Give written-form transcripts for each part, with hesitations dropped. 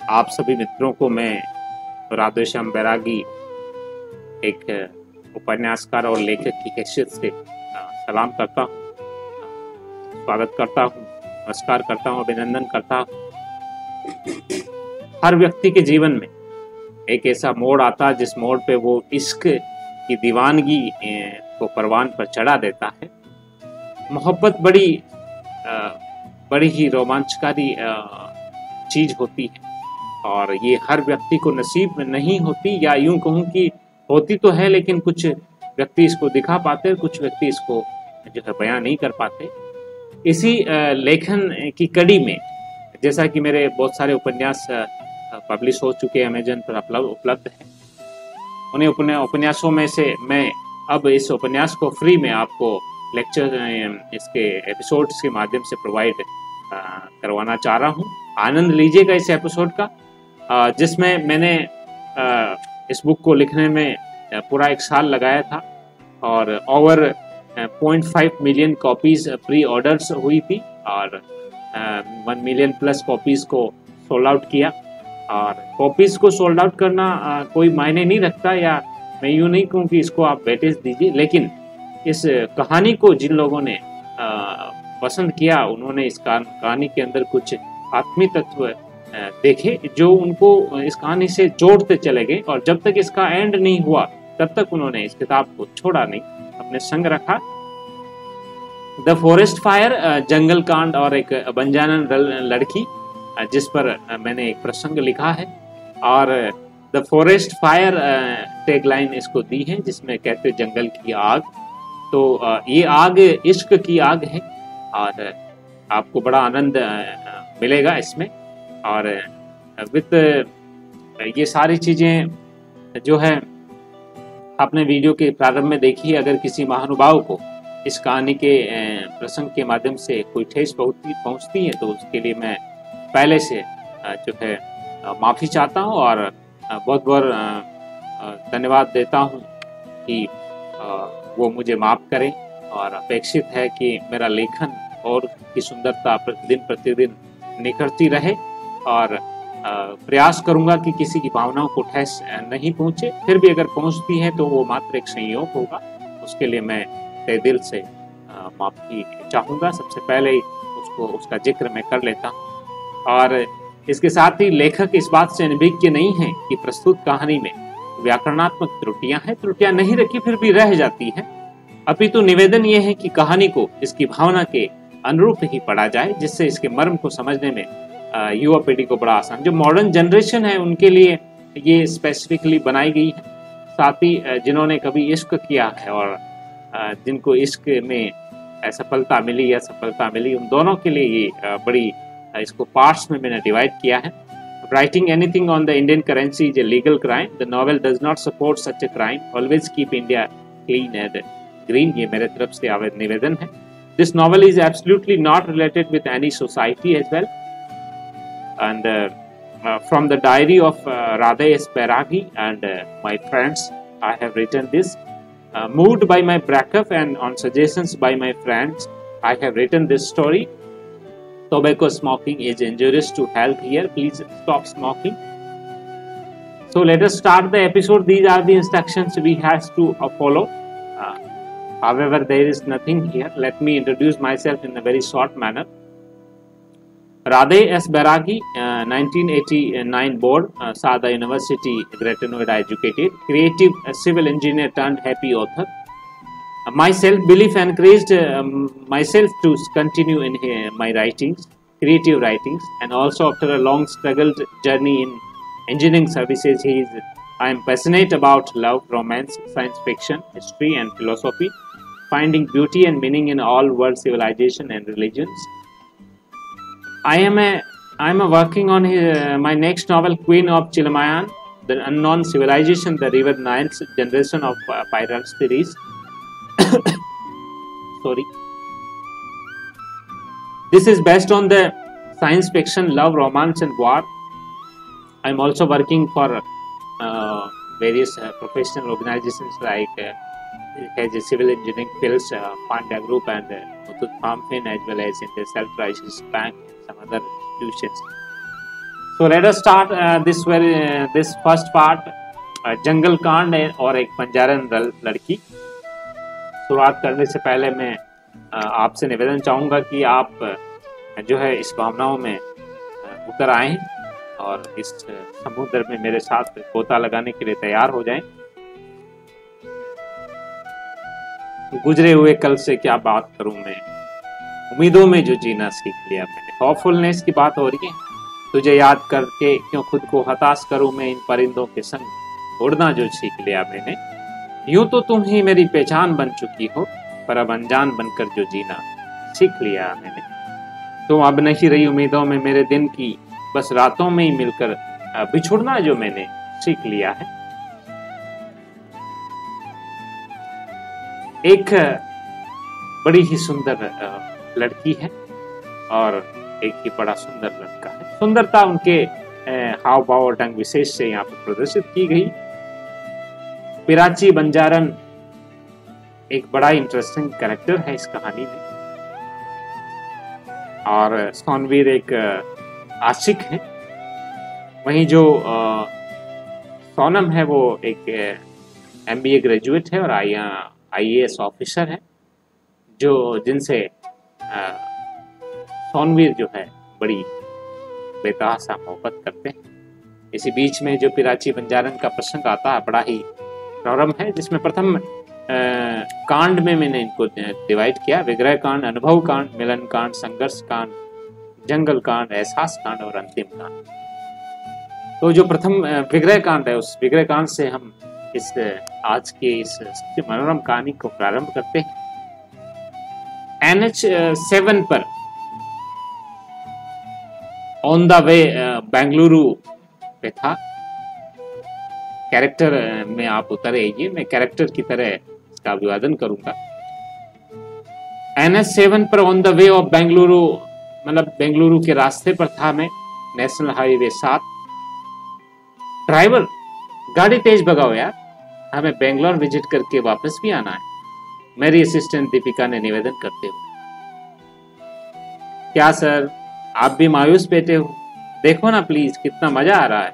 आप सभी मित्रों को मैं राधेश्याम बैरागी एक उपन्यासकार और लेखक की हैसियत से सलाम करता हूँ, स्वागत करता हूँ, नमस्कार करता हूँ, अभिनंदन करता हूँ। हर व्यक्ति के जीवन में एक ऐसा मोड़ आता है जिस मोड़ पे वो इश्क की दीवानगी को परवान पर चढ़ा देता है। मोहब्बत बड़ी ही रोमांचकारी चीज होती है और ये हर व्यक्ति को नसीब में नहीं होती, या यूं कहूं कि होती तो है लेकिन कुछ व्यक्ति इसको दिखा पाते, कुछ व्यक्ति इसको जो है बयां नहीं कर पाते। इसी लेखन की कड़ी में जैसा कि मेरे बहुत सारे उपन्यास पब्लिश हो चुके हैं, अमेजन पर उपलब्ध है, उन्हें उपन्यासों में से मैं अब इस उपन्यास को फ्री में आपको लेक्चर इसके एपिसोड्स के माध्यम से प्रोवाइड करवाना चाह रहा हूँ। आनंद लीजिएगा इस एपिसोड का, जिसमें मैंने इस बुक को लिखने में पूरा 1 साल लगाया था और over 0.5 million copies pre orders हुई थी और 1 मिलियन प्लस कॉपीज को सोल्ड आउट किया। और कॉपीज को सोल्ड आउट करना कोई मायने नहीं रखता, या मैं यूँ नहीं कहूँ कि इसको आप वेटेज दीजिए, लेकिन इस कहानी को जिन लोगों ने पसंद किया उन्होंने इस कहानी के अंदर कुछ आत्मीय तत्व देखे जो उनको इस कहानी से जोड़ते चले गए, और जब तक इसका एंड नहीं हुआ तब तक उन्होंने इस किताब को छोड़ा नहीं, अपने संग रखा। द फॉरेस्ट फायर, जंगल कांड और एक बंजानन लड़की, जिस पर मैंने एक प्रसंग लिखा है, और द फॉरेस्ट फायर टैगलाइन इसको दी है, जिसमें कहते जंगल की आग। तो ये आग इश्क की आग है और आपको बड़ा आनंद मिलेगा इसमें। और विद ये सारी चीज़ें जो है आपने वीडियो के प्रारंभ में देखी है। अगर किसी महानुभाव को इस कहानी के प्रसंग के माध्यम से कोई ठेस पहुंचती है तो उसके लिए मैं पहले से जो है माफ़ी चाहता हूं और बहुत बहुत धन्यवाद देता हूं कि वो मुझे माफ़ करें। और अपेक्षित है कि मेरा लेखन और की सुंदरता दिन प्रतिदिन निखरती रहे, और प्रयास करूंगा कि किसी की भावनाओं को ठेस नहीं पहुंचे। फिर भी अगर पहुंचती है तो वो मात्र एक संयोग होगा, उसके लिए मैं तहे दिल से माफ़ी चाहूँगा। सबसे पहले ही उसका जिक्र मैं कर लेता हूँ। और इसके साथ ही लेखक इस बात से अनभिज्ञ नहीं है कि प्रस्तुत कहानी में व्याकरणात्मक त्रुटियां नहीं रखी फिर भी रह जाती हैं, अपितु निवेदन ये है कि कहानी को इसकी भावना के अनुरूप ही पढ़ा जाए, जिससे इसके मर्म को समझने में युवा पीढ़ी को बड़ा आसान, जो मॉडर्न जनरेशन है उनके लिए ये स्पेसिफिकली बनाई गई है। साथ ही जिन्होंने कभी इश्क किया है और जिनको इश्क में सफलता मिली या सफलता मिली, उन दोनों के लिए ये बड़ी इसको पार्ट्स में मैंने डिवाइड किया है। Writing anything on the Indian currency is a legal crime. The novel does not support such a crime. Always keep India clean and green. ये मेरे तरफ से निवेदन है। This novel is absolutely not related with any society as well. And from the diary of Radhe S. Bairagi and my friends, I have written this. Moved by my breakup and on suggestions by my friends, I have written this story. Tobacco smoking is injurious to health here. Please stop smoking. So let us start the episode. These are the instructions we have to follow. However, there is nothing here. Let me introduce myself in a very short manner. Radhe S. Bairagi, 1989 born, Sada University, Greater Noida educated, creative civil engineer turned happy author. My self-belief encouraged myself to continue in my writings, creative writings, and also after a long struggled journey in engineering services, I am passionate about love, romance, science fiction, history, and philosophy, finding beauty and meaning in all world civilization and religions. I am working on my next novel, Queen of Chilamayan, the unknown civilization, the River Nile's generation of Pirates. Sorry. This is based on the science fiction, love, romance, and war. I am also working for various professional organizations like Civil Engineering Fields, Panda Group, and Muthoot Farmfin, as well as in the Self-Righteous Bank and some other institutions. So let us start this first part, जंगल कांड और एक बंजारन लड़की। शुरुआत करने से पहले मैं आपसे निवेदन चाहूँगा कि आप जो है इस भावनाओं में उतर आएं और इस समुद्र में मेरे साथ गोता लगाने के लिए तैयार हो जाएं। गुजरे हुए कल से क्या बात करूं मैं, उम्मीदों में जो जीना सीख लिया मैंने। होपफुलनेस की बात हो रही है। तुझे याद करके क्यों खुद को हताश करूं मैं, इन परिंदों के संग उड़ना जो सीख लिया मैंने। यूं तो तुम ही मेरी पहचान बन चुकी हो, पर अब अनजान बनकर जो जीना सीख लिया मैंने। तुम अब नहीं रही उम्मीदों में मेरे दिन की, बस रातों में ही मिलकर बिछुड़ना जो मैंने सीख लिया है। एक बड़ी ही सुंदर लड़की है और एक ही बड़ा सुंदर लड़का है। सुंदरता उनके हाव भाव और ढंग विशेष से यहाँ पर प्रदर्शित की गई। पिराची बंजारन एक बड़ा इंटरेस्टिंग कैरेक्टर है इस कहानी में, और सोनवीर एक आशिक है। वहीं जो सोनम है वो एक MBA ग्रेजुएट है और IAS ऑफिसर है, जो जिनसे सोनवीर जो है बड़ी बेतहाशा मोहब्बत करते हैं। इसी बीच में जो पिराची बंजारन का प्रसंग आता है बड़ा ही मनोरम है, जिसमें प्रथम कांड में मैंने इनको डिवाइड किया: विग्रह कांड, अनुभव कांड, मिलन कांड, संघर्ष कांड, जंगल कांड, एहसास कांड और अंतिम कांड। तो जो प्रथम विग्रह कांड है, उस विग्रह कांड से हम इस आज के इस मनोरम कहानी को प्रारंभ करते हैं। NH7 पर ऑन द वे बेंगलुरु पे था। कैरेक्टर में आप उतर आइए, मैं कैरेक्टर की तरह इसका अभिवादन करूंगा। NH7 पर on the way of Bengaluru, मतलब बेंगलुरु के रास्ते पर था मैं, नेशनल हाईवे 7। ड्राइवर गाड़ी तेज भगाओ यार, हमें बेंगलोर विजिट करके वापस भी आना है, मेरी असिस्टेंट दीपिका ने निवेदन करते हुए। क्या सर, आप भी मायूस बैठे हो? देखो ना प्लीज, कितना मजा आ रहा है।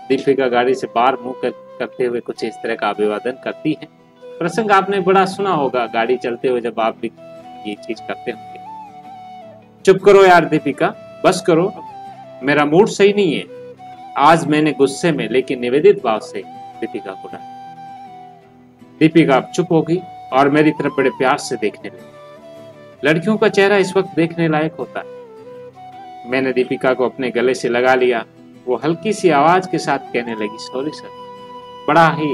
दीपिका गाड़ी से बाहर मुंह करते हुए कुछ इस तरह का अभिवादन करती है। प्रसंग आपने बड़ा सुना होगा गाड़ी चलते हुए, जब आप भी ये चीज करते होंगे। चुप करो यार दीपिका, बस करो, मेरा मूड सही नहीं है आज। मैंने गुस्से में लेकिन निवेदित भाव से दीपिका को डांटा। दीपिका अब चुप हो गई और मेरी तरफ बड़े प्यार से देखने लगी। लड़कियों का चेहरा इस वक्त देखने लायक होता है। मैंने दीपिका को अपने गले से लगा लिया। वो हल्की सी आवाज के साथ कहने लगी, सॉरी सर। बड़ा ही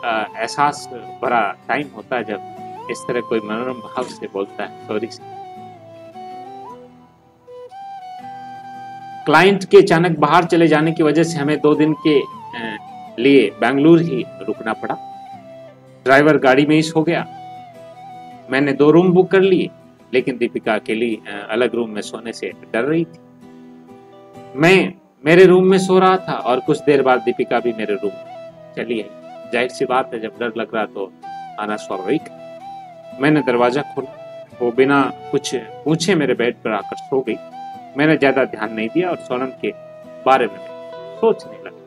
एहसास भरा टाइम होता है जब इस तरह कोई मनोरम भाव से बोलता है, सॉरी सर। क्लाइंट के अचानक बाहर चले जाने की वजह से हमें 2 दिन के लिए बेंगलुरु ही रुकना पड़ा। ड्राइवर गाड़ी में ही सो गया। मैंने 2 रूम बुक कर लिए, लेकिन दीपिका अकेली अलग रूम में सोने से डर रही थी। मैं मेरे रूम में सो रहा था और कुछ देर बाद दीपिका भी मेरे रूम चली आई। जाहिर सी बात है, जब डर लग रहा तो आना स्वाभाविक। मैंने दरवाजा खोला, वो बिना कुछ पूछे मेरे बेड पर आकर सो गई। मैंने ज्यादा ध्यान नहीं दिया और सोनम के बारे में सोचने लगा।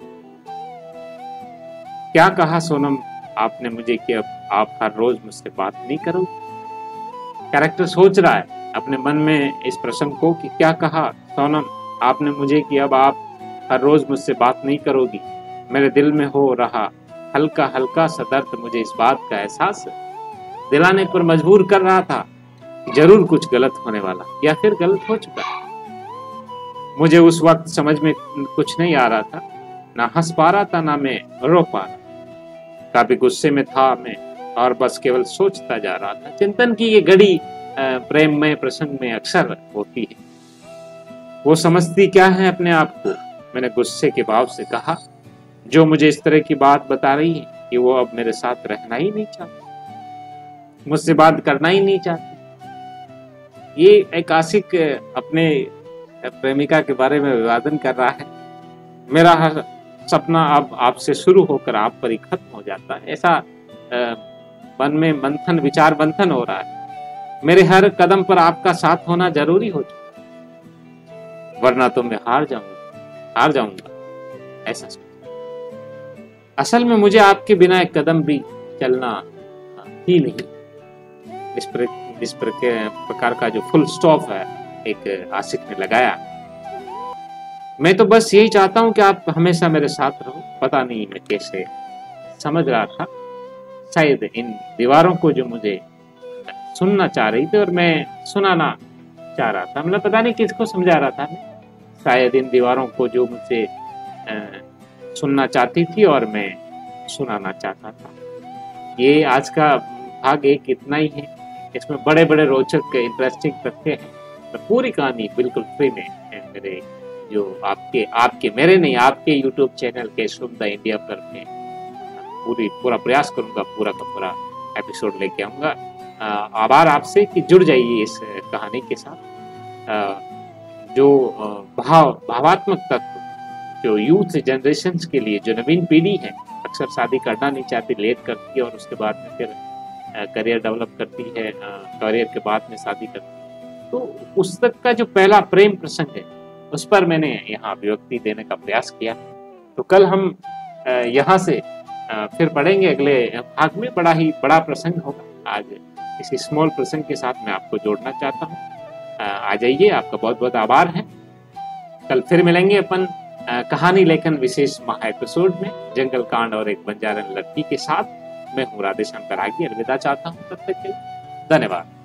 क्या कहा सोनम आपने मुझे कि अब आप हर रोज मुझसे बात नहीं करोगे? कैरेक्टर सोच रहा है अपने मन में इस प्रसंग को कि क्या कहा सोनम आपने मुझे कि अब आप हर रोज मुझसे बात नहीं करोगी। मेरे दिल में हो रहा हल्का हल्का सा दर्द मुझे इस बात का एहसास दिलाने पर मजबूर कर रहा था कि जरूर कुछ गलत होने वाला या फिर गलत हो चुका। मुझे उस वक्त समझ में कुछ नहीं आ रहा था, ना हंस पा रहा था ना मैं रो पा रहा। काफी गुस्से में था मैं और बस केवल सोचता जा रहा था। चिंतन की ये घड़ी प्रेम में प्रसंग में अक्सर होती है। वो समझती क्या है अपने आप को? मैंने गुस्से के भाव से कहा, जो मुझे इस तरह की बात बता रही है कि वो अब मेरे साथ रहना ही नहीं चाहती, मुझसे बात करना ही नहीं चाहती। ये एक आशिक अपने प्रेमिका के बारे में विवादन कर रहा है। मेरा हर सपना अब आपसे शुरू होकर आप पर ही खत्म हो जाता है, ऐसा मन में मंथन, विचार मंथन हो रहा है। मेरे हर कदम पर आपका साथ होना जरूरी हो चुका, वरना तो मैं हार जाऊंगा। हार जाऊंगा, ऐसा सोच। असल में मुझे आपके बिना एक कदम भी चलना ही नहीं। इस प्रकार का जो फुल स्टॉप है एक आशिक ने लगाया। मैं तो बस यही चाहता हूं कि आप हमेशा मेरे साथ रहो। पता नहीं मैं कैसे समझ रहा था, शायद इन दीवारों को जो मुझे सुनना चाह रही थी और मैं सुनाना चाह रहा था, मतलब पता नहीं किसको समझा रहा था मैं, शायद इन दीवारों को जो मुझे सुनना चाहती थी और मैं सुनाना चाहता था। ये आज का भाग एक इतना ही है। इसमें बड़े बड़े रोचक इंटरेस्टिंग तथ्य हैं। तो पूरी कहानी बिल्कुल फ्री में मेरे जो आपके मेरे नहीं, आपके यूट्यूब चैनल कैशरूम द इंडिया पर में पूरा प्रयास करूंगा, पूरा का पूरा एपिसोड लेके आऊंगा। आभार आपसे कि जुड़ जाइए इस कहानी के साथ। जो भावात्मक तत्व जो यूथ जनरेशन के लिए, जो नवीन पीढ़ी है, अक्सर शादी करना नहीं चाहती, लेट करती है और उसके बाद में फिर करियर डेवलप करती है, करियर के बाद में शादी करती है। तो पुस्तक का जो पहला प्रेम प्रसंग है उस पर मैंने यहाँ अभिव्यक्ति देने का प्रयास किया। तो कल हम यहाँ से फिर पढ़ेंगे अगले भाग में। बड़ा प्रसंग होगा। आज इसी स्मॉल प्रसंग के साथ मैं आपको जोड़ना चाहता हूँ। आ जाइए, आपका बहुत बहुत आभार है। कल फिर मिलेंगे अपन कहानी लेखन विशेष महा एपिसोड में, जंगल कांड और एक बंजारन लड़की के साथ। मैं हूँ राधेश्याम बैरागी, अलविदा चाहता हूँ। तब तक के लिए धन्यवाद।